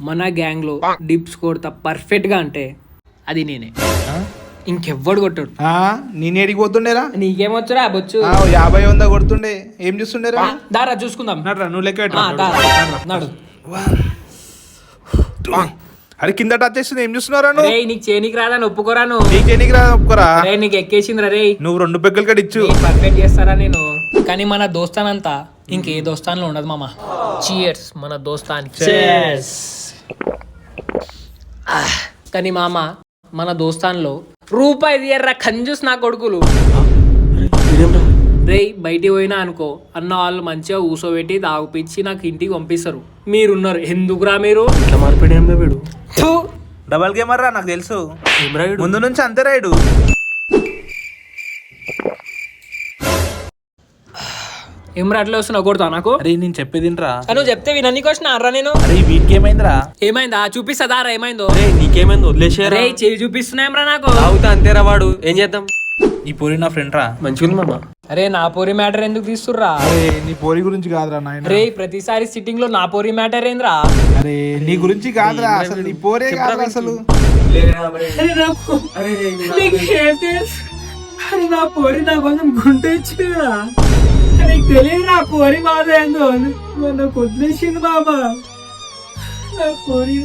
మన గ్యాంగ్ లో డిప్స్ కొడతా పర్ఫెక్ట్ గా అంటే అది నేనే, ఇంకెవ్వడు కొట్టాడు. నేను ఏడికి పోతుండేరా? నీకేమొచ్చురా బొచ్చు? 50 100 కొడుతుండే. ఏం చూస్తుండేరా? దారా చూసుకుందాం. నువ్వు లెక్క నాడు అరే కింద టచ్ చేస్తుంది. ఏం చూస్తున్నారా? నీకు చేనికి రాదని ఒప్పుకోరాను. నీకు ఎన్నికి రా ఒప్పుకోరా? నీకు ఎక్కేసిందిరా రే. నువ్వు 2 పెగ్గలు కడిచ్చు పర్ఫెక్ట్ చేస్తారా నేను. కానీ మన దోస్తానంతా ఇంకే దోస్తాన్లో ఉండదు మామ. చీయర్స్ మన దోస్తానికి. కానీ మామ మన దోస్తాన్లో రూపాయి తీయర్రా కంజూస్ నా కొడుకులు. రే బయటికి పోయినా అనుకో అన్న వాళ్ళు మంచిగా ఊసోబెట్టి తాగుపిచ్చి నాకు ఇంటికి పంపిస్తారు. మీరున్నారు ఎందుకురా మీరు ఇట్లా మారిపోయాడు. డబల్ గేమర్ రా, నాకు తెలుసు. ముందు నుంచి అంతే రాయుడు. ఏం అట్లా వస్తున్నా కొడతా నాకు? అరే నేను చెప్పేదిరా. నువ్వు చెప్తే వినన్ని క్వశ్చన్ అర్రా నేను. అరే వీటికి ఏమైందిరా? ఏమైందా చూపిస్తారా? ఏమైందో నీకేమైందో వదిలేసారా? చేయి చూపిస్తున్నాయంరా నాకు. అవుతా అంతేరా, వాడు ఏం చేద్దాం. ఈ పోరి నా ఫ్రెండ్ రా. మంచిగా మామ. అరే నా పోరి మ్యాటర్ ఎందుకు తీస్తుర్రా? అరే నీ పోరి గురించి కాదురా నాయన. రే ప్రతిసారి సిట్టింగ్ లో నా పోరి మ్యాటర్ ఏంద్రా? అరే నీ గురించి కాదురా, అసలు నీ పోరే కాదురా అసలు. నా పోరి నా కొంచెం గుంటె ఇచ్చిరా. నీకు తెలియదు నా పోరి బాధ ఏందో. నాకు వదిలేసింది బాబా నా పోరి.